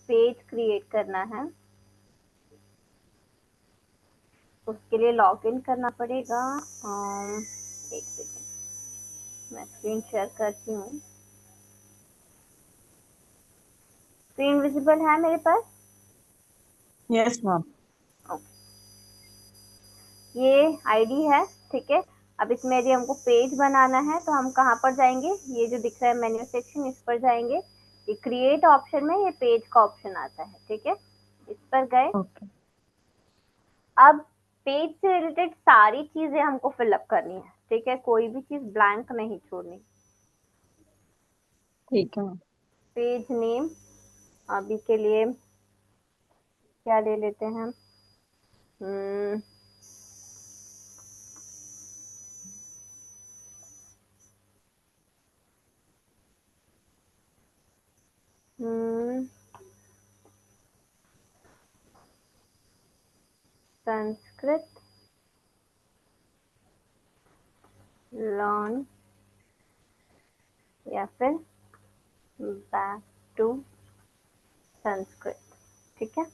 Page create करना है, उसके लिए लॉगिन करना पड़ेगा। एक सेकेंड, मैं स्क्रीन शेयर करती हूँ। स्क्रीन विजिबल है मेरे पास? Yes ma'am. ये आईडी है, ठीक है। अब इसमें यदि हमको पेज बनाना है तो हम कहाँ पर जाएंगे, ये जो दिख रहा है मेन्यू सेक्शन, इस पर जाएंगे। ये क्रिएट ऑप्शन में ये पेज का ऑप्शन आता है, ठीक है। इस पर गए। ओके अब पेज से रिलेटेड सारी चीजें हमको फिलअप करनी है, ठीक है, कोई भी चीज ब्लैंक नहीं छोड़नी। ठीक है। पेज नेम अभी के लिए क्या ले लेते हैं, हम्म हम्म, संस्कृत लर्न, या फिर बैक टू संस्कृत, ठीक है,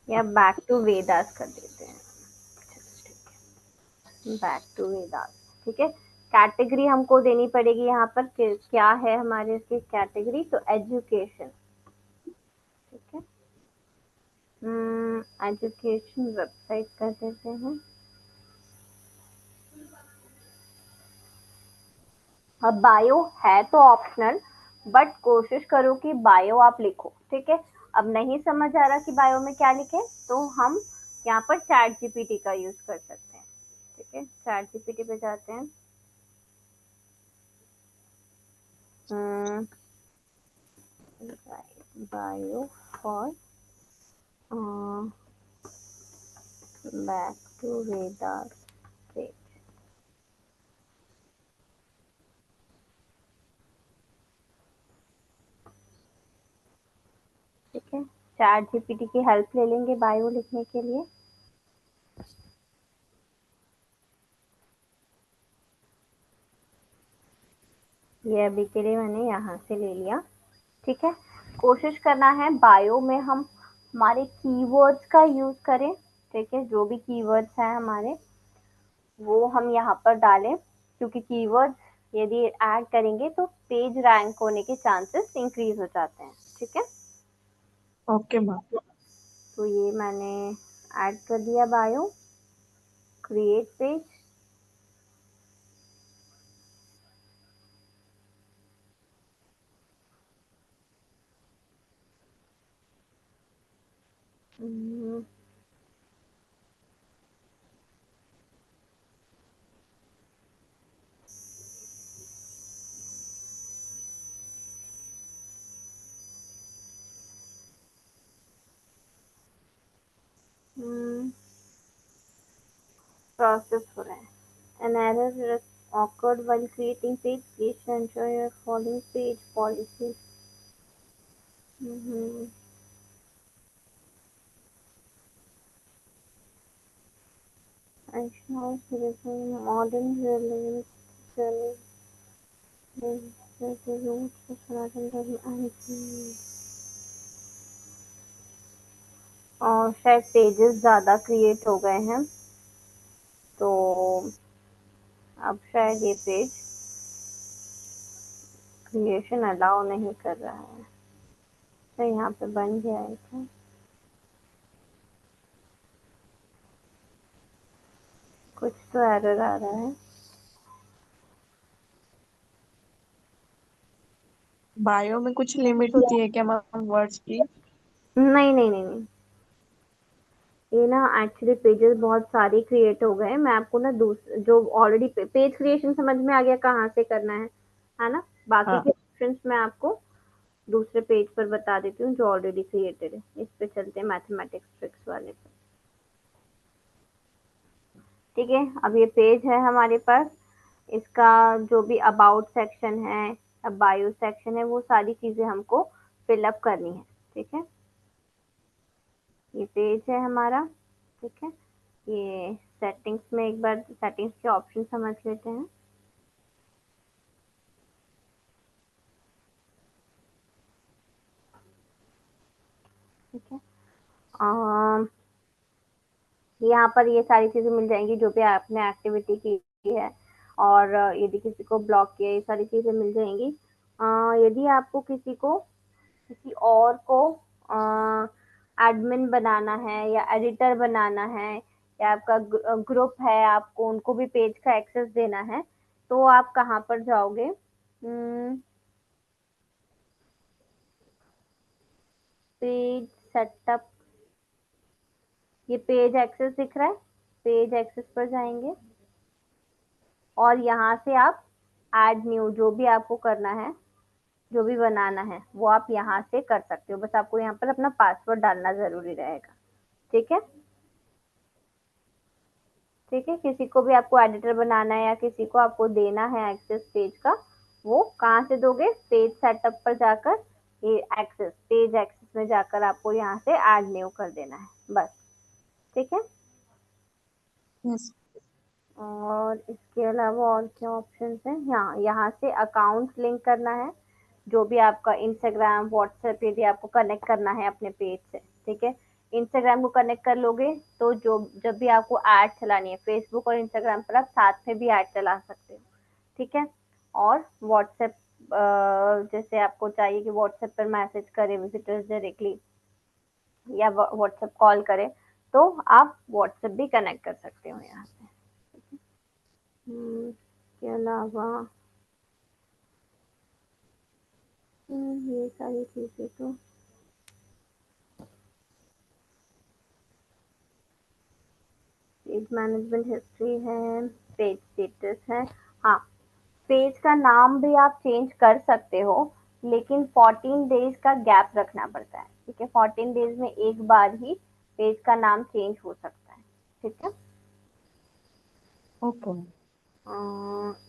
या बैक टू वेदास कर देते हैं। बैक टू वेदास, ठीक है। कैटेगरी हमको देनी पड़ेगी यहाँ पर क्या है हमारे इसकी कैटेगरी, तो एजुकेशन, ठीक है। एजुकेशन वेबसाइट कर देते हैं। अब बायो है तो ऑप्शनल, बट कोशिश करो कि बायो आप लिखो, ठीक है। अब नहीं समझ आ रहा कि बायो में क्या लिखे, तो हम यहाँ पर चैट जीपीटी का यूज कर सकते हैं, ठीक है। चैट जीपीटी पे जाते हैं। Bio for back to Vedas page, ठीक है। चैट जीपीटी की हेल्प ले लेंगे बायो लिखने के लिए। ये अभी के लिए मैंने यहाँ से ले लिया, ठीक है। कोशिश करना है बायो में हम हमारे कीवर्ड्स का यूज करें, ठीक है। जो भी कीवर्ड्स हैं हमारे वो हम यहाँ पर डालें, क्योंकि कीवर्ड्स यदि ऐड करेंगे तो पेज रैंक होने के चांसेस इंक्रीज हो जाते हैं, ठीक है। Okay ma'am. तो ये मैंने ऐड कर दिया बायो, क्रिएट पेज। प्रोसेस हो रहा है। An error occurred while creating page. Please ensure you're following page policies. Mhm. I shall resume modern relevance the roots of Sanatan Dharma and और शायद पेजेस ज़्यादा क्रिएट हो गए हैं, तो अब शायद ये पेज क्रिएशन अलाउ नहीं कर रहा है। तो यहाँ पे बन गया है क्या? कुछ तो एरर आ रहा है। बायो में कुछ लिमिट होती है क्या मैम वर्ड्स की? नहीं नहीं नहीं नहीं, ये ना एक्चुअली पेजेस बहुत सारे क्रिएट हो गए हैं। मैं आपको ना जो ऑलरेडी पेज क्रिएशन समझ में आ गया कहाँ से करना है ना। बाकी हाँ। के ऑप्शंस मैं आपको दूसरे पेज पर बता देती हूँ जो ऑलरेडी क्रिएटेड है। इस पे चलते हैं मैथमेटिक्स ट्रिक्स वाले पे, ठीक है। अब ये पेज है हमारे पास, इसका जो भी अबाउट सेक्शन है, अब बायो सेक्शन है, वो सारी चीजें हमको फिलअप करनी है, ठीक है। ये पेज है हमारा, ठीक है। ये सेटिंग्स में एक बार सेटिंग्स के ऑप्शन समझ लेते हैं। ठीक है। अम, यहाँ पर ये सारी चीजें मिल जाएंगी जो भी आपने एक्टिविटी की है, और यदि किसी को ब्लॉक किया, ये सारी चीजें मिल जाएंगी। यदि आपको किसी और को एडमिन बनाना है या एडिटर बनाना है, या आपका ग्रुप है, आपको उनको भी पेज का एक्सेस देना है, तो आप कहाँ पर जाओगे? पेज सेटअप, ये पेज एक्सेस दिख रहा है, पेज एक्सेस पर जाएंगे और यहाँ से आप ऐड न्यू, जो भी आपको करना है, जो भी बनाना है, वो आप यहाँ से कर सकते हो। बस आपको यहाँ पर अपना पासवर्ड डालना जरूरी रहेगा। ठीक है। ठीक है, किसी को भी आपको एडिटर बनाना है या किसी को आपको देना है एक्सेस पेज का, वो कहाँ से दोगे? पेज सेटअप पर जाकर, ये एक्सेस, पेज एक्सेस में जाकर आपको यहाँ से ऐड न्यू कर देना है बस। ठीक है। यस। और इसके अलावा और क्या ऑप्शंस हैं? यहाँ यहाँ से अकाउंट लिंक करना है, जो भी आपका इंस्टाग्राम, व्हाट्सएप, यदि आपको कनेक्ट करना है अपने पेज से। ठीक है। इंस्टाग्राम को कनेक्ट कर लोगे तो जो जब भी आपको ऐड चलानी है, फेसबुक और इंस्टाग्राम पर आप साथ में भी ऐड चला सकते हो। ठीक है। और व्हाट्सएप, जैसे आपको चाहिए कि व्हाट्सएप पर मैसेज करे विजिटर्स डायरेक्टली, या व्हाट्सएप कॉल करे, तो आप व्हाट्सएप भी कनेक्ट कर सकते हो यहाँ से। इसके अलावा ये सारी चीजें तो, पेज मैनेजमेंट हिस्ट्री है, पेज स्टेटस है। हाँ, पेज का नाम भी आप चेंज कर सकते हो, लेकिन 14 डेज का गैप रखना पड़ता है। ठीक है, 14 डेज में एक बार ही पेज का नाम चेंज हो सकता है। ठीक है। ओके।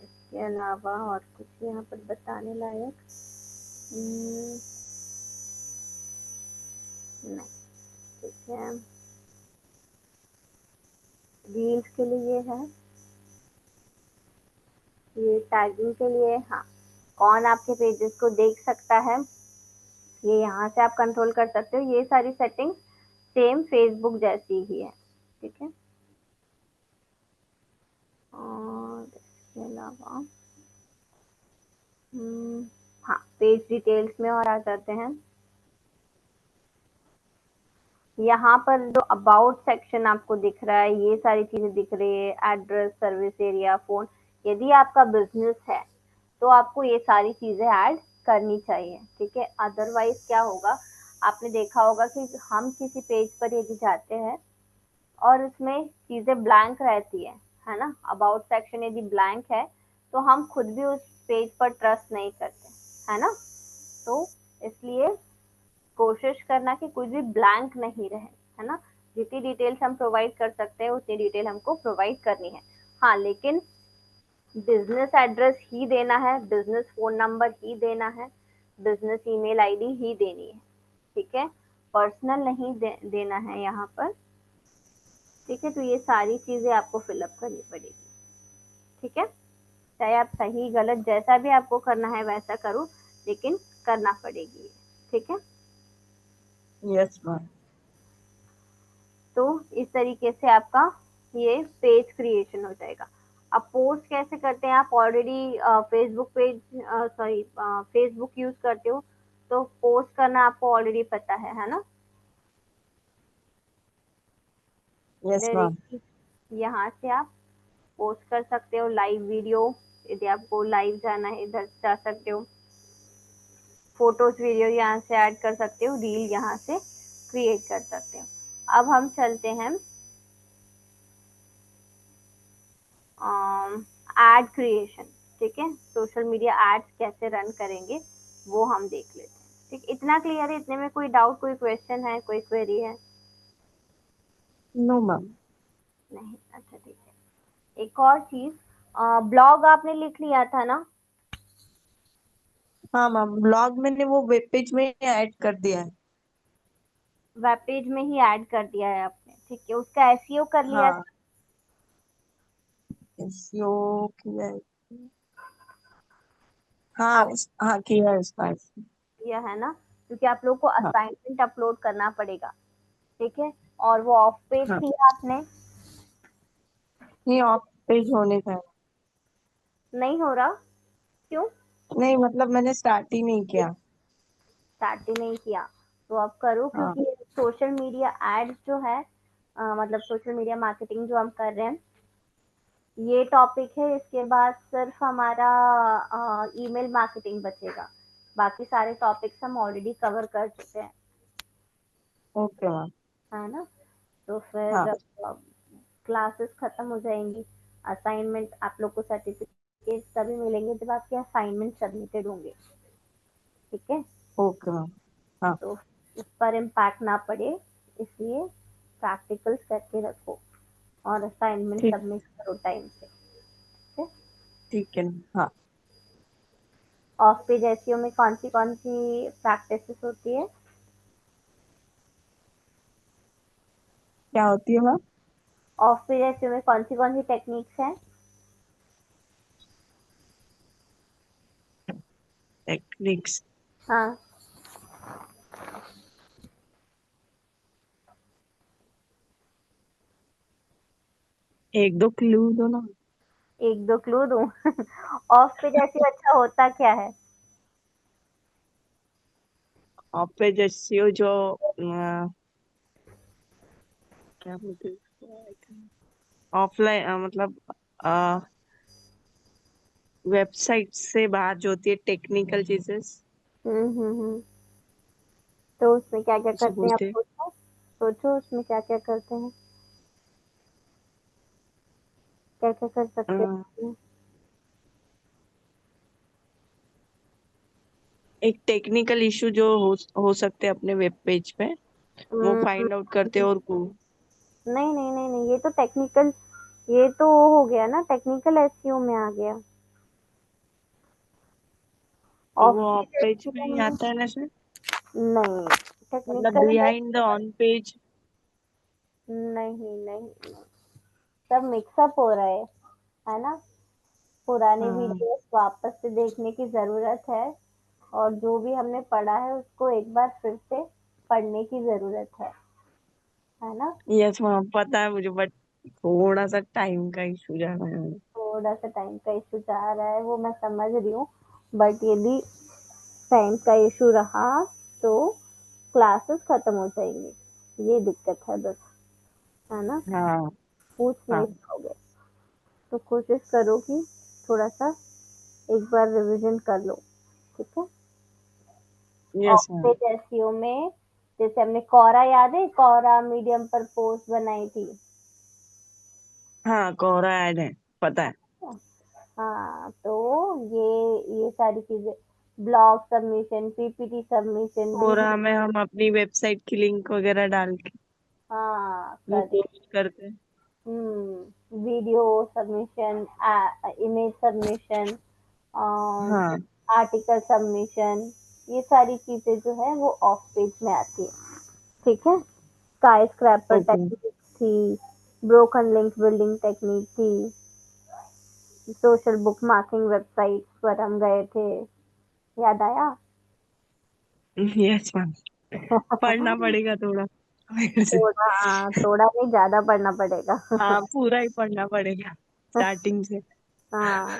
इसके अलावा और कुछ यहाँ पर बताने लायक? हम्म, नहीं। ठीक है, रील्स के लिए है, ये टैगिंग के लिए। हाँ, कौन आपके पेजेस को देख सकता है, ये यहाँ से आप कंट्रोल कर सकते हो। ये सारी सेटिंग सेम फेसबुक जैसी ही है। ठीक है। और इसके अलावा हाँ, पेज डिटेल्स में और आ जाते हैं। यहाँ पर जो अबाउट सेक्शन आपको दिख रहा है, ये सारी चीजें दिख रही है, एड्रेस, सर्विस एरिया, फोन। यदि आपका बिजनेस है तो आपको ये सारी चीजें ऐड करनी चाहिए। ठीक है, अदरवाइज क्या होगा, आपने देखा होगा कि हम किसी पेज पर यदि जाते हैं और उसमें चीजें ब्लैंक रहती है ना, अबाउट सेक्शन यदि ब्लैंक है, तो हम खुद भी उस पेज पर ट्रस्ट नहीं करते, है ना। तो इसलिए कोशिश करना कि कुछ भी ब्लैंक नहीं रहे, है ना। जितनी डिटेल्स हम प्रोवाइड कर सकते हैं उतनी डिटेल हमको प्रोवाइड करनी है। हाँ, लेकिन बिजनेस एड्रेस ही देना है, बिजनेस फोन नंबर ही देना है, बिजनेस ईमेल आईडी ही देनी है। ठीक है, पर्सनल नहीं देना है यहाँ पर। ठीक है, तो ये सारी चीजें आपको फिलअप करनी पड़ेगी। ठीक है, चाहे आप सही गलत जैसा भी आपको करना है वैसा करो, लेकिन करना पड़ेगी। ठीक है। Yes ma'am. तो इस तरीके से आपका ये पेज क्रिएशन हो जाएगा। अब पोस्ट कैसे करते हैं? आप already Facebook page, sorry, Facebook use करते हो, तो पोस्ट करना आपको ऑलरेडी पता है ना। Yes ma'am. डायरेक्टली यहाँ से आप पोस्ट कर सकते हो लाइव वीडियो, यदि आपको लाइव जाना है इधर जा सकते हो। फोटोज वीडियो यहाँ से ऐड कर सकते हो, रील यहाँ से क्रिएट कर सकते हो। अब हम चलते हैं एड क्रिएशन। ठीक है, सोशल मीडिया एड्स कैसे रन करेंगे वो हम देख लेते हैं। ठीक, इतना क्लियर है? इतने में कोई डाउट, कोई क्वेश्चन है, कोई क्वेरी है? No ma'am. नहीं? अच्छा, ठीक है। एक और चीज, ब्लॉग आपने लिख लिया था ना? हाँ मैम, ब्लॉग मैंने वो वेब पेज में ऐड कर दिया है। वेब पेज में ही ऐड कर दिया है आपने? ठीक है, उसका एसईओ कर लिया हाँ, था? एसईओ किया है। हाँ हाँ, किया है उसका। किया है ना? क्योंकि आप लोगों को हाँ असाइनमेंट अपलोड करना पड़ेगा, ठीक है। और वो ऑफ पेज हाँ। किया आपने? नहीं, ऑफ पेज होने का है। नहीं हो रहा? क्यों? नहीं मतलब मैंने स्टार्ट ही नहीं किया। स्टार्ट ही नहीं किया? तो आप करो, हाँ। क्योंकि सोशल मीडिया एड्स जो है, मतलब सोशल मीडिया मार्केटिंग जो हम कर रहे हैं, ये टॉपिक है। इसके बाद सिर्फ हमारा ईमेल मार्केटिंग बचेगा। बाकी सारे टॉपिक्स हम ऑलरेडी कवर कर चुके हैं, ओके मैम। है ना। तो हाँ फिर क्लासेस खत्म हो जाएंगी, असाइनमेंट आप लोग को सर्टिफिकेट तभी मिलेंगे जब आपके असाइनमेंट सबमिटेड होंगे, ठीक है। Okay ma'am. हाँ तो उस पर इम्पैक्ट ना पड़े, इसलिए प्रैक्टिकल्स करके रखो और असाइनमेंट ठीक। सबमिट करो टाइम से, ठीक है। ठीक है। हाँ। ऑफ पेज एसईओ में कौन सी प्रैक्टिसेस होती है? क्या होती है मैम? ऑफ पेज एसईओ में कौन सी टेक्निक्स हैं? टेक्निक्स? हाँ, एक दो क्लू दो ना। एक दो क्लू दूं? ऑफ पेज एसईओ अच्छा होता क्या है? ऑफ पेज एसईओ जो क्या बोलते हैं, ऑफलाइन मतलब वेबसाइट से बाहर जो होती है टेक्निकल चीजें, हम्म। तो उसमें क्या क्या उसे करते हैं आप बोलते हैं। सोचो, सोचो उसमें क्या क्या करते हैं, क्या क्या कर अ, सकते हैं? एक टेक्निकल इशू जो हो सकते हैं अपने वेब पेज पे, वो हम्म, फाइंड आउट करते हैं और को नहीं, ये तो टेक्निकल, ये तो हो गया ना, टेक्निकल एसईओ में आ गया। तो ऑफ वो ऑफ पेज पेज में एसईओ ही में आता है ना सर? नहीं, मतलब टेक्निकल में बिहाइंड द ऑन पेज। नहीं, सब मिक्सअप हो रहा है ना। पुरानी हाँ। वीडियोस वापस से देखने की जरूरत है, और जो भी हमने पढ़ा है उसको एक बार फिर से पढ़ने की जरूरत है ना। यस मैम, पता है मुझे, बट थोड़ा सा टाइम का इशू जा रहा है। थोड़ा सा टाइम का इशू जा रहा है, वो मैं समझ रही हूँ, बट यदि टाइम का इशू रहा तो क्लासेस खत्म हो जाएंगी, ये दिक्कत है बस, है ना। हाँ पूछ नहीं हाँ। पाओगे। तो कोशिश करो कि थोड़ा सा एक बार रिवीजन कर लो, ठीक है। Yes of ma'am. Page SEO में जैसे हमने कोरा, याद है कोरा मीडियम पर पोस्ट बनाई थी? हाँ कोरा ऐड है, पता है। हाँ, तो ये सारी चीजें, ब्लॉग सबमिशन, पीपीटी सबमिशन, कोरा वीडियो, में हम अपनी वेबसाइट की लिंक वगैरह डाल के हाँ वो करेक्ट, पोस्ट करते हैं। वीडियो सबमिशन, इमेज सबमिशन, हाँ। आर्टिकल सबमिशन, ये सारी चीजें जो है वो ऑफ पेज में आती है, ठीक है। Sky scraper okay. टेक्निक थी, ब्रोकन लिंक बिल्डिंग टेक्निक थी, सोशल बुक मार्किंग वेबसाइट पर हम गए थे, याद आया? Yes ma'am. पढ़ना पड़ेगा थोड़ा मेरे से। थोड़ा नहीं, ज्यादा पढ़ना पड़ेगा। हाँ पूरा ही पढ़ना पड़ेगा स्टार्टिंग से। हाँ,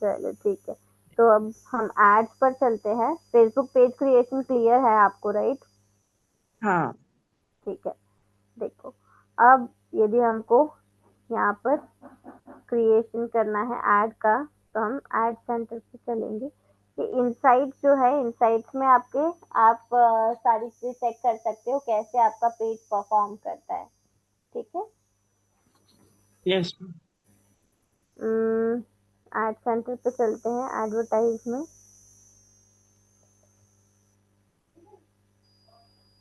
चलो ठीक है। तो अब हम एड्स पर चलते हैं। फेसबुक पेज क्रिएशन क्लियर है आपको, राइट? हाँ। ठीक है। देखो, अब यदि हमको यहाँ पर क्रिएशन करना है ऐड का, तो हम ऐड सेंटर पे चलेंगे। कि इनसाइट जो है, इनसाइट्स में आपके आप सारी चीजें चेक कर सकते हो कैसे आपका पेज परफॉर्म करता है, ठीक है। Yes ma'am. ऐड सेंटर पे चलते हैं, एडवर्टाइज में।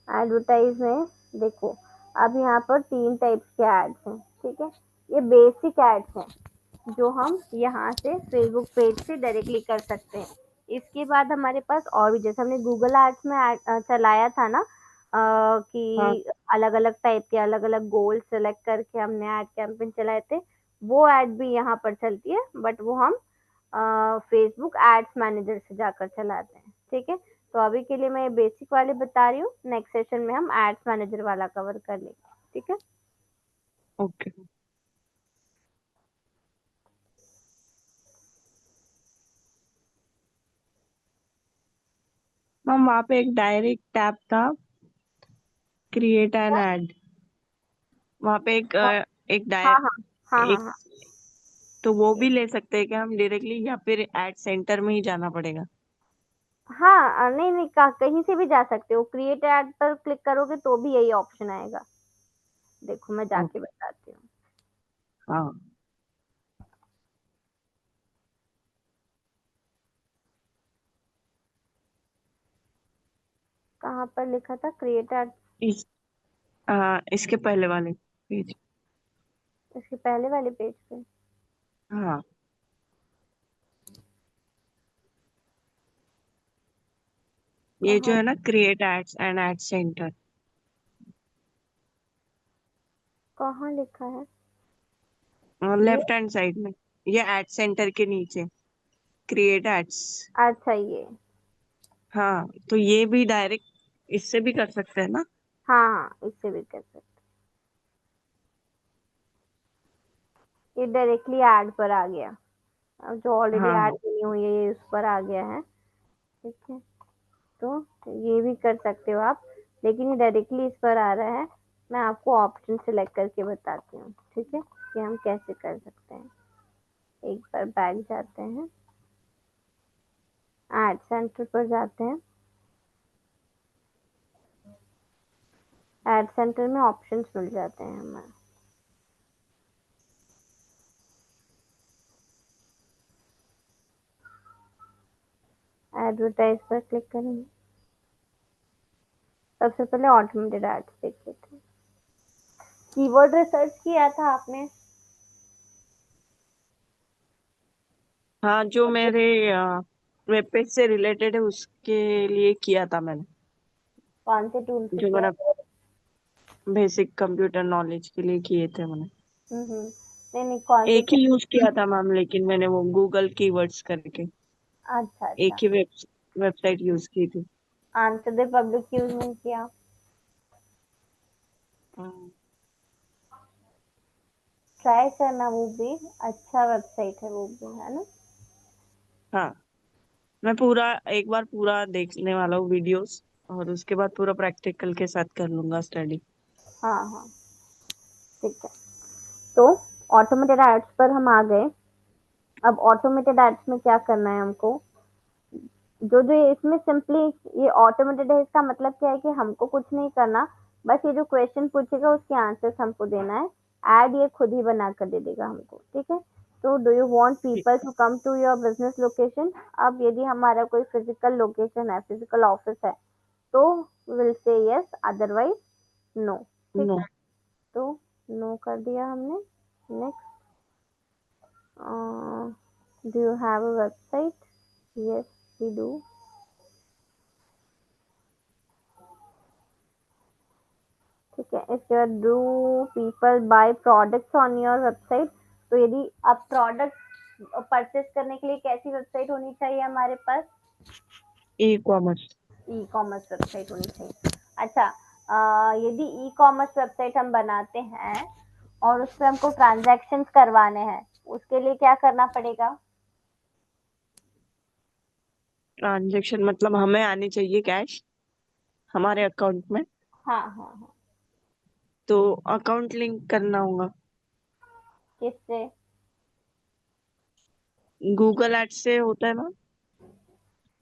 एडवर्टाइज में देखो, अब यहाँ पर तीन टाइप्स के एड्स हैं, ठीक है। ये बेसिक एड्स हैं जो हम यहाँ से फेसबुक पेज से डायरेक्टली कर सकते हैं। इसके बाद हमारे पास और भी, जैसे हमने गूगल एड्स में चलाया था ना, हाँ। कि अलग अलग टाइप के अलग अलग गोल सेलेक्ट करके हमने ऐड कैंपेन चलाए थे, वो ऐड भी यहाँ पर चलती है, बट वो हम फेसबुक एड्स मैनेजर से जाकर चलाते हैं, ठीक है। तो अभी के लिए मैं ये बेसिक वाले बता रही हूँ, नेक्स्ट सेशन में हम एड्स मैनेजर वाला कवर कर लेंगे, ठीक है। ओके मैम, वहाँ पे एक डायरेक्ट टैब था, क्रिएट एन ऐड। वहाँ पे एक हाँ डाय हाँ हाँ हाँ एक हाँ। तो वो भी ले सकते हैं क्या हम डायरेक्टली, या फिर एड सेंटर में ही जाना पड़ेगा? हाँ नहीं नहीं, कहीं से भी जा सकते हो, क्रिएट ऐड पर क्लिक करोगे तो भी यही ऑप्शन आएगा। देखो मैं जाके ओके। बताती हूँ। हाँ। कहाँ पर लिखा था क्रिएट ऐड? इसके पहले वाले पेज। इसके पहले वाले पेज पे। हाँ, ये जो कहाँ? है ना, create ads and ad centre. कहाँ लिखा है ये? लेफ्ट हैंड साइड में, ये एड सेंटर के नीचे क्रिएट एड्स। अच्छा ये। हाँ, तो ये भी डायरेक्ट इससे भी कर सकते हैं ना? हाँ हाँ, इससे भी कर सकते। ये डायरेक्टली ऐड पर आ गया। अब जो ऑलरेडी हाँ ऐड बनी हुई है ये उस पर आ गया है, ठीक है। तो ये भी कर सकते हो आप, लेकिन ये डायरेक्टली इस पर आ रहा है। मैं आपको ऑप्शन सेलेक्ट करके बताती हूँ, ठीक है, कि हम कैसे कर सकते हैं। एक बार बैक जाते हैं, एड सेंटर पर जाते हैं। एड सेंटर में ऑप्शंस मिल जाते हैं हमें। एडवर्टाइज पर क्लिक करेंगे। सबसे पहले ऑटोमेटेड एड्स देख लेते हैं। कीवर्ड रिसर्च किया था आपने? हाँ, जो मेरे वेब पेज से रिलेटेड है उसके लिए किया था मैंने। कौन से टूल से जो किया मेरा था? बेसिक कंप्यूटर नॉलेज के लिए किए थे मैंने। नहीं नहीं, कौन से एक ही यूज टूल? किया था मैम, लेकिन मैंने वो गूगल कीवर्ड्स करके अच्छा अच्छा। एक ही वेबसाइट यूज की थी। आंसर दे पब्लिक यूज नहीं किया? हाँ। ट्राई करना, वो भी अच्छा वेबसाइट है, वो भी है ना। हाँ, मैं पूरा एक बार पूरा देखने वाला हूँ वीडियोस, और उसके बाद पूरा प्रैक्टिकल के साथ कर लूंगा स्टडी। हाँ हाँ, ठीक है। तो ऑटोमेटेड एड्स पर हम आ गए। अब ऑटोमेटेड एड्स में क्या करना है हमको? जो जो ये इसमें सिंपली ये ऑटोमेटेड है, इसका मतलब क्या है कि हमको कुछ नहीं करना, बस ये जो क्वेश्चन पूछेगा उसके आंसर्स हमको देना है। एड ये खुद ही बना कर दे देगा हमको, ठीक है। तो do you want people to come to your business location? अब यदि हमारा कोई फिजिकल लोकेशन है, फिजिकल ऑफिस है, तो will say yes, otherwise no, ठीक नो। है। तो नो कर दिया हमने। Next, do you have a website? Yes we do. ठीक है, इसके बाद do people buy products on your website? तो यदि आप प्रोडक्ट परचेस करने के लिए कैसी वेबसाइट होनी चाहिए हमारे पास? E commerce. E commerce website होनी चाहिए। अच्छा, यदि ई कॉमर्स वेबसाइट हम बनाते हैं और उसमें हमको ट्रांजैक्शंस करवाने हैं, उसके लिए क्या करना पड़ेगा? ट्रांजेक्शन मतलब हमें आनी चाहिए कैश हमारे अकाउंट में, हाँ हाँ हाँ। तो अकाउंट लिंक करना होगा। किससे? गूगल एड्स से होता है ना?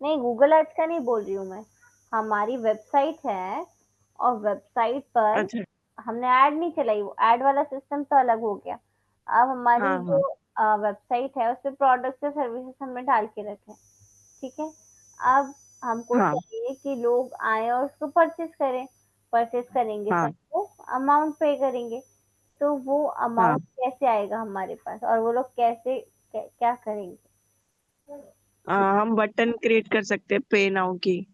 नहीं, गूगल एड्स का नहीं बोल रही हूँ मैं। हमारी वेबसाइट है और वेबसाइट पर अच्छा। हमने ऐड नहीं चलाई, वो ऐड वाला सिस्टम तो अलग हो गया। अब हमारी हाँ जो हाँ वेबसाइट है उस पर प्रोडक्ट्स या सर्विसेज हमने डाल के रखे, ठीक है। अब हमको हाँ चाहिए कि लोग आए और उसको परचेस करें। परचेस करेंगे हाँ तब वो अमाउंट पे करेंगे। तो वो हाँ। अमाउंट कैसे आएगा हमारे पास, और वो लोग कैसे क्या करेंगे? हम बटन क्रिएट कर सकते हैं पे नाउ की,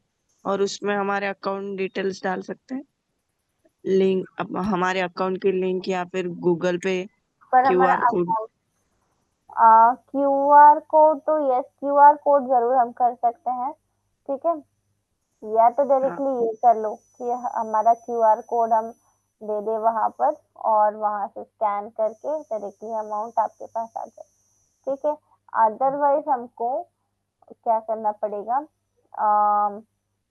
और उसमें हमारे अकाउंट डिटेल्स डाल सकते हैं। लिंक, हमारे अकाउंट की लिंक, या फिर गूगल पे पर हमारा क्यूआर कोड। क्यूआर कोड तो यस, क्यूआर कोड जरूर हम कर सकते हैं, ठीक है। या तो हाँ। डायरेक्टली ये कर लो कि हमारा क्यूआर कोड हम दे दे वहां पर, और वहां से स्कैन करके डायरेक्टली अमाउंट आपके पास आ जाए। ठीक है। अदरवाइज हमको क्या करना पड़ेगा,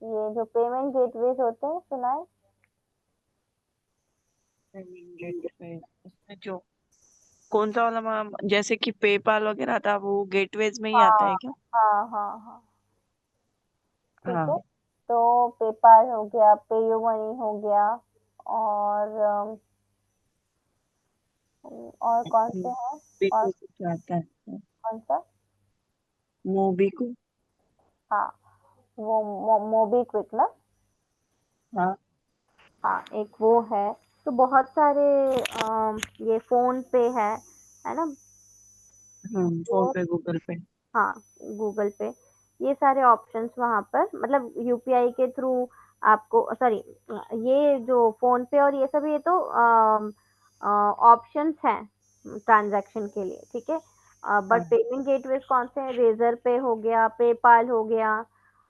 ये जो पेमेंट गेटवेज होते हैं, सुना है? पेमेंट गेटवे, उसमें जो कौन सा वाला मैम, जैसे कि पेपाल वगैरह था वो गेटवेज में ही आता हाँ है क्या? हाँ हाँ हाँ। ठीक है। हाँ। तो पेपाल हो गया, पेयू मनी हो गया, और और कौन से हैं? भी और को कुछ आता है, कौन सा? मोबी को। हाँ, वो मोबी क्विक ना। हाँ। हाँ, एक वो है। तो बहुत सारे ये फोन पे है ना? फोन वो, पे, गूगल पे। हाँ, गूगल पे, ये सारे ऑप्शंस वहां पर, मतलब यूपीआई के थ्रू आपको, सॉरी, ये जो फोन पे और ये सब, ये तो ऑप्शंस हैं ट्रांजैक्शन के लिए, ठीक है। बट हाँ। पेमेंट गेटवे कौन से हैं? रेजर पे हो गया, पेपाल हो गया,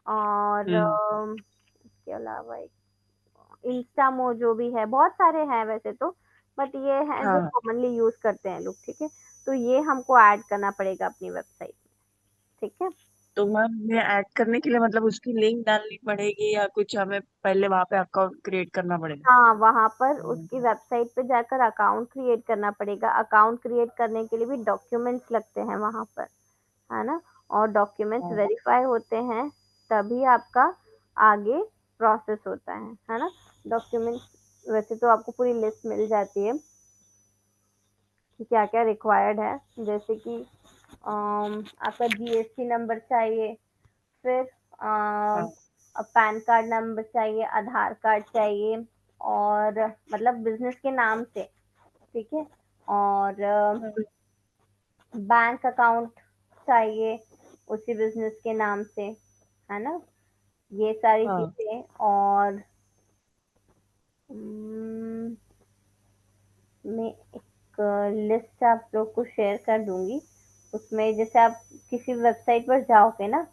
और हम्म। इसके अलावा इंस्टामो जो भी है, बहुत सारे हैं वैसे तो, बट ये हैं जो हाँ। कॉमनली यूज करते हैं लोग, ठीक है। तो ये हमको ऐड करना पड़ेगा अपनी वेबसाइट में, ठीक है। तो मैम ये ऐड करने के लिए मतलब उसकी लिंक डालनी पड़ेगी या कुछ हमें पहले वहां पे अकाउंट क्रिएट करना पड़ेगा? हाँ, वहां पर हम्म। उसकी वेबसाइट पे जाकर अकाउंट क्रिएट करना पड़ेगा। अकाउंट क्रिएट करने के लिए भी डॉक्यूमेंट्स लगते हैं वहां पर, है ना? और डॉक्यूमेंट्स हाँ। वेरीफाई होते हैं, तभी आपका आगे प्रोसेस होता है ना? डॉक्यूमेंट्स वैसे तो आपको पूरी लिस्ट मिल जाती है कि क्या क्या रिक्वायर्ड है, जैसे कि आपका जीएसटी नंबर चाहिए, फिर हाँ। पैन कार्ड नंबर चाहिए, आधार कार्ड चाहिए, और मतलब बिजनेस के नाम से, ठीक है। और हाँ। बैंक अकाउंट चाहिए उसी बिजनेस के नाम से, है ना? ये सारी हाँ। चीजें। और हम्म, मैं एक लिस्ट आप लोग को शेयर कर दूंगी। उसमें जैसे आप किसी वेबसाइट पर जाओगे ना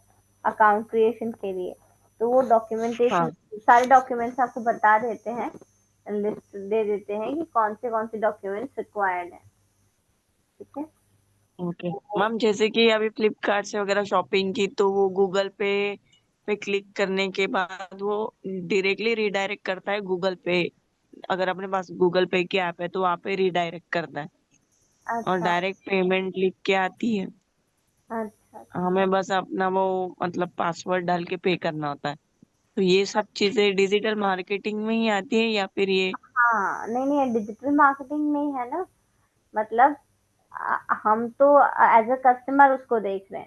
अकाउंट क्रिएशन के लिए, तो वो डॉक्यूमेंटेशन, हाँ। सारे डॉक्यूमेंट्स आपको बता देते हैं, लिस्ट दे देते हैं कि कौन से डॉक्यूमेंट्स रिक्वायर्ड है, ठीक है। ओके मैम, जैसे कि अभी फ्लिपकार्ट से वगैरह शॉपिंग की तो वो गूगल पे पे क्लिक करने के बाद वो डायरेक्टली रिडायरेक्ट करता है गूगल पे। अगर अपने पास गूगल पे की ऐप है तो वहाँ पे रिडायरेक्ट करता है और अच्छा डायरेक्ट पेमेंट लिख के आती है। अच्छा। हमें बस अपना वो मतलब पासवर्ड डाल के पे करना होता है। तो ये सब चीजें डिजिटल मार्केटिंग में ही आती है या फिर ये? हाँ, नहीं नहीं, डिजिटल मार्केटिंग में ही है ना। मतलब हम तो एज अ कस्टमर उसको देख रहे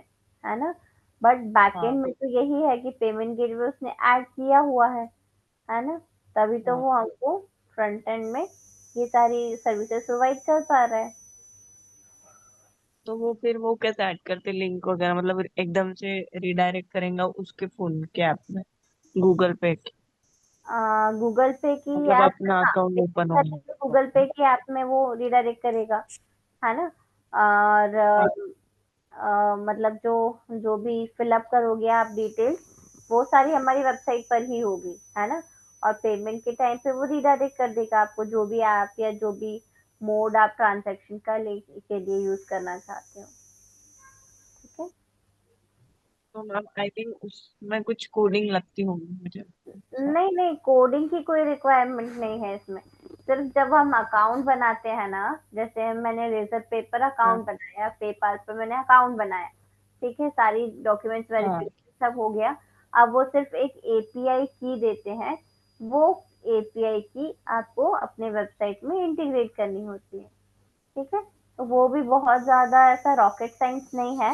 हैं ना? बट हाँ। बैकएंड में तो यही है कि पेमेंट गेटवे उसने ऐड किया हुआ है ना? तभी तो हाँ। वो हमको फ्रंट एंड में ये सारी सर्विसेज प्रोवाइड कर पा रहा है। तो वो फिर वो कैसे ऐड करते लिंक वगैरह, मतलब एकदम से रिडायरेक्ट करेंगे उसके फोन के ऐप में, गूगल पे के? गूगल पे की मतलब ऐप में, अपना हाँ, अकाउंट ओपन हो गूगल पे की ऐप में वो रिडायरेक्ट करेगा, है ना? और गया। मतलब जो जो भी फिलअप करोगे आप डिटेल्स, वो सारी हमारी वेबसाइट पर ही होगी, है ना? और पेमेंट के टाइम पे वो रिडायरेक्ट कर देगा आपको, जो भी ऐप या जो भी मोड आप ट्रांजैक्शन का के लिए यूज करना चाहते हो, ठीक है। तो मैम आई थिंक उसमें कुछ कोडिंग लगती होगी मुझे ऐसा। नहीं नहीं, कोडिंग की कोई रिक्वायरमेंट नहीं है इसमें। सिर्फ जब हम अकाउंट बनाते हैं ना, जैसे मैंने रेजर पे पर हाँ। अकाउंट बनाया, पेपाल पर मैंने अकाउंट बनाया, ठीक है, सारी डॉक्यूमेंट्स हाँ। वेरिफिकेशन सब हो गया। अब वो सिर्फ एक एपीआई की देते हैं, वो एपीआई की आपको अपने वेबसाइट में इंटीग्रेट करनी होती है, ठीक है। तो वो भी बहुत ज्यादा ऐसा रॉकेट साइंस नहीं है।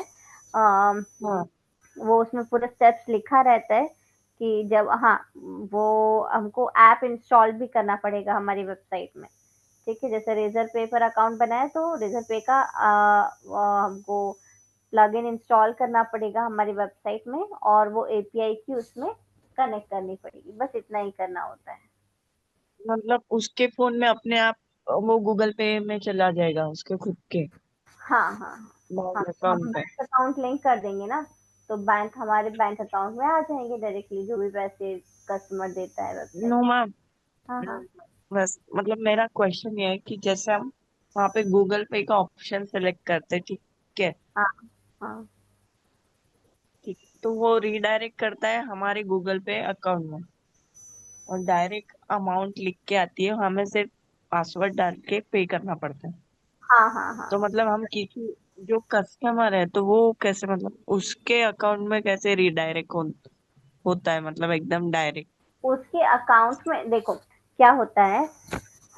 हाँ। वो उसमें पूरा स्टेप्स लिखा रहता है कि जब, हाँ, वो हमको ऐप इंस्टॉल भी करना पड़ेगा हमारी वेबसाइट में, ठीक है। जैसे रेजर पे पर अकाउंट बनाए तो रेजर पे का हमको प्लगइन इंस्टॉल करना पड़ेगा हमारी वेबसाइट में, और वो एपीआई की उसमें कनेक्ट करनी पड़ेगी, बस इतना ही करना होता है। मतलब उसके फोन में अपने आप वो गूगल पे में चला जाएगा उसके खुद के हाँ हाँ हाँ, बैंक हम अकाउंट पे? बैंक अकाउंट लिंक कर देंगे ना, तो बैंक हमारे बैंक अकाउंट में आ जाएंगे डायरेक्टली, जो भी पैसे कस्टमर देता है वेबसाइट। नो मैम, हाँ हाँ बस मतलब मेरा क्वेश्चन ये है कि जैसे हम वहाँ पे गूगल पे का ऑप्शन सेलेक्ट करते हैं, ठीक है, हाँ हाँ ठीक, तो वो रीडायरेक्ट करता है हमारे गूगल पे अकाउंट में और डायरेक्ट अमाउंट लिख के आती है, हमें सिर्फ पासवर्ड डाल के पे करना पड़ता है। हाँ हाँ हाँ। तो मतलब हम किसी जो कस्टमर है तो वो कैसे, मतलब उसके अकाउंट में कैसे रीडायरेक्ट होता है, मतलब एकदम डायरेक्ट। उसके अकाउंट में देखो क्या होता है,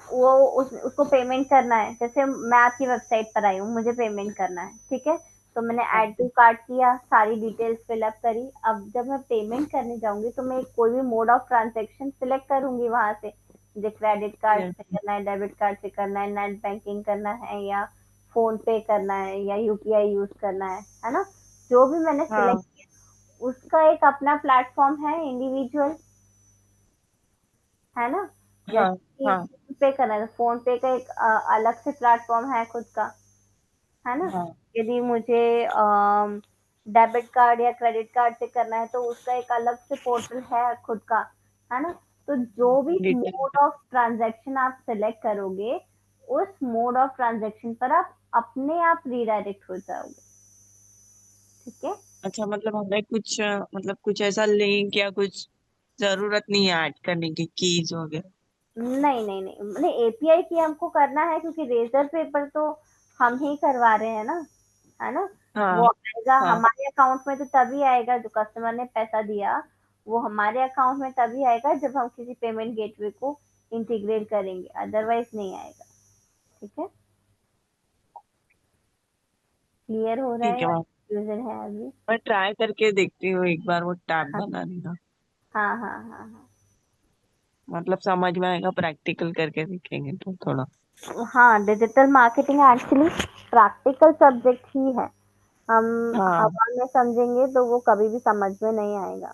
वो उसको पेमेंट करना है। जैसे मैं आपकी वेबसाइट पर आई हूँ, मुझे पेमेंट करना है, ठीक है। तो मैंने हाँ, ऐड टू कार्ट किया, सारी डिटेल्स फिलअप करी। अब जब मैं पेमेंट करने जाऊंगी तो मैं कोई भी मोड ऑफ ट्रांजेक्शन सिलेक्ट करूंगी वहां से। मुझे क्रेडिट कार्ड yes, से करना है, डेबिट कार्ड से करना है, नेट बैंकिंग करना है, या फोन पे करना है, या यूपीआई यूज करना है ना। जो भी मैंने सिलेक्ट हाँ किया उसका एक अपना प्लेटफॉर्म है इंडिविजुअल, है ना। हाँ जैसे कि हाँ फोन पे करना है, फोन पे का एक अलग से प्लेटफॉर्म है खुद का, है ना। हाँ यदि मुझे डेबिट कार्ड या क्रेडिट कार्ड से करना है तो उसका एक अलग से पोर्टल है खुद का, है ना। तो जो भी डिटेल। मोड ऑफ ट्रांजैक्शन आप सेलेक्ट करोगे, उस मोड ऑफ ट्रांजैक्शन पर आप अपने आप रीडायरेक्ट हो जाओगे, ठीक है। अच्छा, मतलब हमें कुछ मतलब कुछ ऐसा लिंक या कुछ जरूरत नहीं है ऐड करने की, कीज वगैरह। नहीं नहीं नहीं, नहीं एपीआई की हमको करना है, क्योंकि रेजर पेपर तो हम ही करवा रहे हैं ना, है ना। हाँ वो आएगा हाँ हमारे अकाउंट में तो तभी आएगा, जो कस्टमर ने पैसा दिया वो हमारे अकाउंट में तभी आएगा जब हम किसी पेमेंट गेटवे को इंटीग्रेट करेंगे, अदरवाइज नहीं आएगा, ठीक है। क्लियर हो रहा है ठीक है या मैम, कंफ्यूजन है अभी? मैं ट्राई करके देखती हूँ एक बार वो टैब बनाने का। हाँ हाँ हाँ हाँ मतलब समझ में आएगा, प्रैक्टिकल करके देखेंगे तो थोड़ा। हाँ। Digital marketing actually practical subject ही है। हम हाँ हवा में समझेंगे तो वो कभी भी समझ में नहीं आएगा।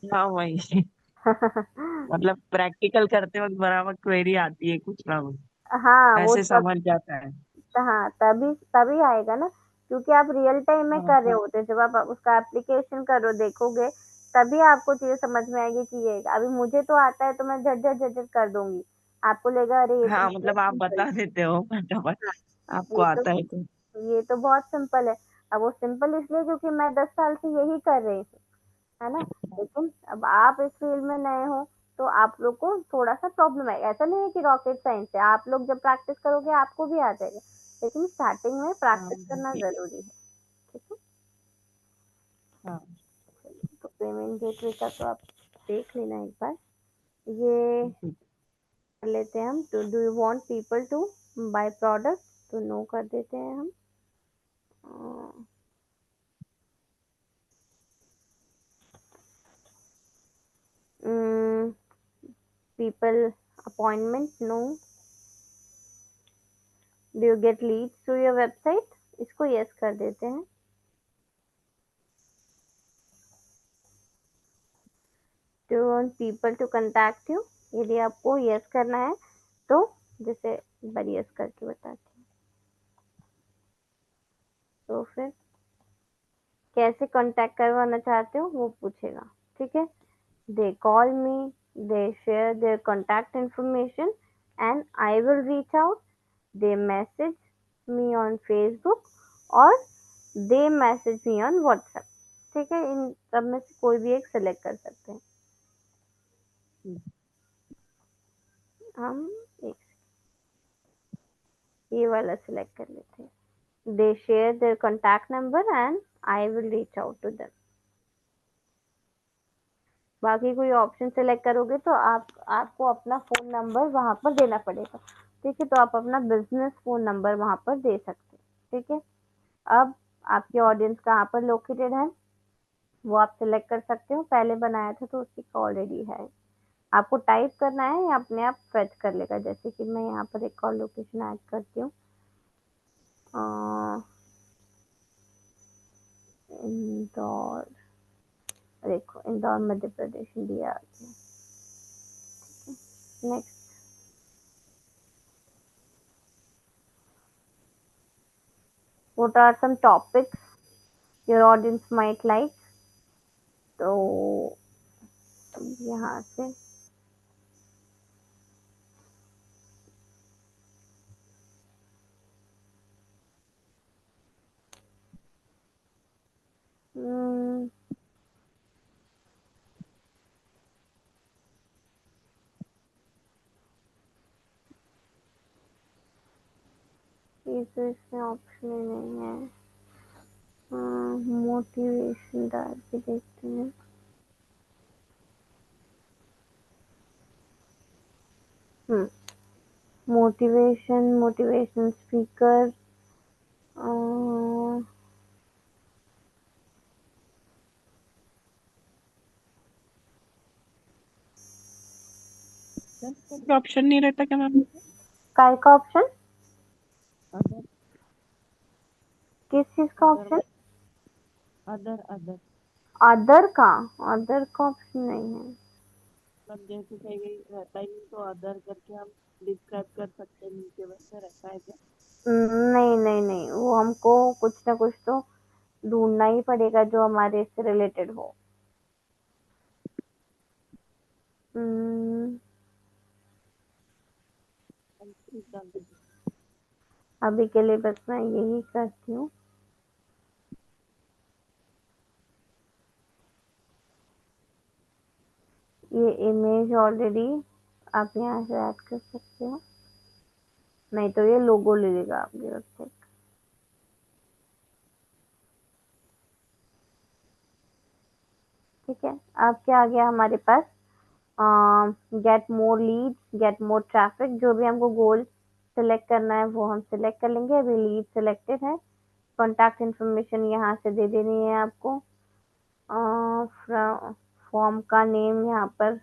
हाँ वही मतलब प्रैक्टिकल करते वक्त बराबर क्वेरी आती है कुछ ना कुछ, हाँ वो ऐसे सब। समझ जाता है। हाँ तभी तभी आएगा ना, क्योंकि आप रियल टाइम में हाँ कर रहे होते हैं। जब आप उसका एप्लीकेशन करो देखोगे, तभी आपको चीजें समझ में आएगी कि ये अभी मुझे तो आता है तो मैं झट झट झट झट कर दूंगी। आपको लगेगा अरे ये तो हाँ, बहुत मतलब आप सिंपल बता देते हो फटाफट, है। आपको ये तो आता है तो। ये तो बहुत सिंपल है। अब वो सिंपल इसलिए क्योंकि मैं 10 साल से यही कर रही हूँ, है ना। लेकिन अब आप इस फील्ड में नए हो तो आप लोग को थोड़ा सा प्रॉब्लम है। ऐसा नहीं है कि रॉकेट साइंस है, आप लोग जब प्रैक्टिस करोगे आपको भी आ जाएगा। लेकिन स्टार्टिंग में हाँ प्रैक्टिस करना ठीक है। जरूरी है, ठीक है। हाँ तो पेमेंट गेटवे का तो आप देख लेना एक बार, ये ठीक। कर लेते हैं हम। Two do you want people to buy product, तो नो कर देते हैं हम। People appointment no. Do you get leads through your website, इसको यस कर देते हैं। Do you want people to contact you, यदि आपको यस करना है तो जैसे एक बार यस करके बताती हूँ। तो फिर कैसे कांटेक्ट करवाना चाहते हो वो पूछेगा, ठीक है। They call me, they share their contact information and I will reach out. They message me on Facebook, और दे मैसेज मी ऑन व्हाट्सएप, ठीक है। इन सब में से कोई भी एक सिलेक्ट कर सकते हैं हम। एक ये वाला सिलेक्ट कर लेते हैं। They share their contact number and I will reach out to them. बाकी कोई ऑप्शन सेलेक्ट करोगे तो आप आपको अपना फोन नंबर वहां पर देना पड़ेगा, ठीक है। तो आप अपना बिजनेस फोन नंबर वहां पर दे सकते हैं, ठीक है। अब आपकी ऑडियंस कहाँ पर लोकेटेड है वो आप सिलेक्ट कर सकते हो। पहले बनाया था तो उसकी ऑलरेडी है, आपको टाइप करना है या अपने आप फेच कर लेगा। जैसे कि मैं यहाँ पर एक और लोकेशन ऐड करती हूँ, इंदौर। देखो इंदौर मध्य प्रदेश इंडिया आ गया। Next, what are some topics your audience might like? तो यहाँ से ये तो इसमें ऑप्शन ही नहीं है। मोटिवेशन डाल के देखते हैं। Motivation speaker. ऑप्शन नहीं रहता क्या मैम? काय का ऑप्शन? अदर किस चीज का other option? Other other other का ऑप्शन नहीं है। मतलब जैसे कहीं रहता ही नहीं तो अदर करके हम डिस्क्राइब कर सकते हैं, नीचे वैसे रहता है क्या? नहीं नहीं नहीं, वो हमको कुछ ना कुछ तो ढूंढना ही पड़ेगा जो हमारे इससे रिलेटेड हो। हम्म, हम ठीक डाल देंगे। अभी के लिए बस मैं यही करती हूँ। ये इमेज ऑलरेडी आप यहाँ से ऐड कर सकते हो, नहीं तो ये लोगो ले लेगा आपकी वेबसाइट। ठीक है, अब क्या आ गया हमारे पास? Get more lead, get more traffic. जो भी हमको गोल सिलेक्ट करना है वो हम सिलेक्ट कर लेंगे। अभी लीड सिलेक्टेड है। कॉन्टैक्ट इन्फॉर्मेशन यहाँ से दे देनी है आपको। फॉर्म का नेम यहाँ पर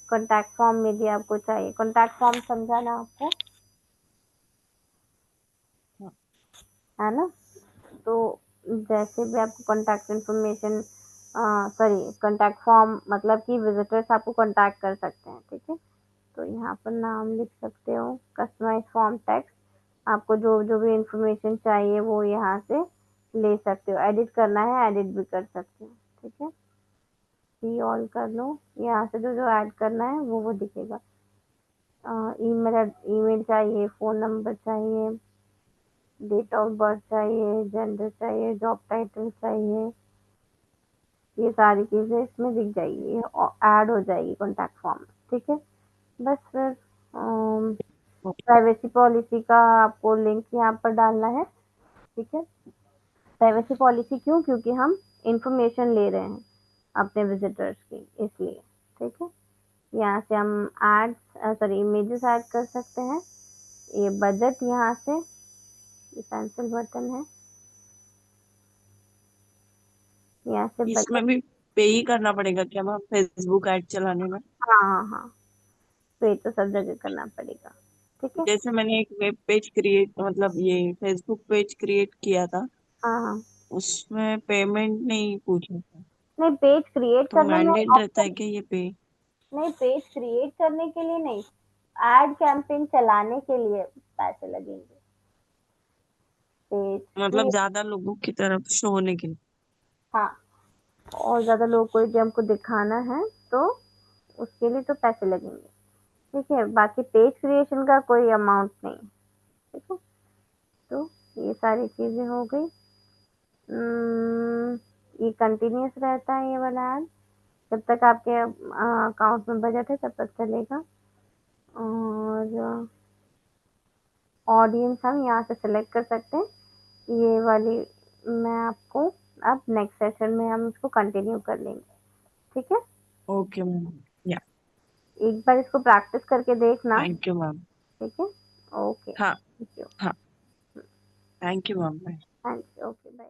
कॉन्टैक्ट फॉर्म में भी आपको चाहिए। कॉन्टैक्ट फॉर्म समझा ना आपको, हाँ। है ना? तो जैसे भी आपको contact information, sorry, contact form मतलब कि विजिटर्स आपको कॉन्टैक्ट कर सकते हैं। ठीक है, तो यहाँ पर नाम लिख सकते हो। कस्टमाइज फॉर्म टेक्स्ट, आपको जो जो भी इंफॉर्मेशन चाहिए वो यहाँ से ले सकते हो। एडिट करना है एडिट भी कर सकते हो। ठीक है, सी ऑल कर लो। यहाँ से जो जो ऐड करना है वो दिखेगा। ईमेल ईमेल चाहिए, फ़ोन नंबर चाहिए, डेट ऑफ बर्थ चाहिए, जेंडर चाहिए, जॉब टाइटल चाहिए। ये सारी चीज़ें इसमें दिख जाएगी और ऐड हो जाएगी कॉन्टैक्ट फॉर्म में। ठीक है, बस फिर प्राइवेसी पॉलिसी का आपको लिंक यहाँ पर डालना है। ठीक है, प्राइवेसी पॉलिसी क्यों? क्योंकि हम इंफॉर्मेशन ले रहे हैं अपने विजिटर्स की, इसलिए। ठीक है, यहाँ से हम एड्स, सॉरी, इमेजेस ऐड कर सकते हैं। ये बजट यहाँ से, ये पेंसिल बटन है, यहाँ से बजट। इसमें भी पे ही करना पड़ेगा क्या मैम, फेसबुक ऐड चलाने में? हाँ हाँ हाँ, पे तो सब जगह करना पड़ेगा। ठीक है, जैसे मैंने एक वेब पेज क्रिएट, मतलब ये फेसबुक पेज क्रिएट किया था, हाँ हाँ। उसमें पेमेंट नहीं पूछा था। नहीं, पेज क्रिएट तो करने में मैंडेट रहता है ऑप्शन, क्या ये पे? नहीं, पेज क्रिएट करने के लिए नहीं, एड कैंपेन चलाने के लिए पैसे लगेंगे। पेज मतलब क्रिएट, ज्यादा लोगों की तरफ शो होने के लिए? हाँ, और ज्यादा लोगों को यदि हमको दिखाना है तो उसके लिए तो पैसे लगेंगे। ठीक है, बाकी पेज क्रिएशन का कोई अमाउंट नहीं। ठीक है, तो ये सारी चीजें हो गई। ये कंटिन्यूस रहता है ये वाला ऐड, जब तक आपके अकाउंट में बजट है तब तक चलेगा। और ऑडियंस हम यहाँ से सिलेक्ट कर सकते हैं। ये वाली मैं आपको अब नेक्स्ट सेशन में हम इसको कंटिन्यू कर लेंगे। ठीक है, ओके मैम। या, एक बार इसको प्रैक्टिस करके देखना। Thank you ma'am. ठीक है, ओके, हाँ थैंक यू। हाँ, thank you ma'am. Thank you, okay, bye.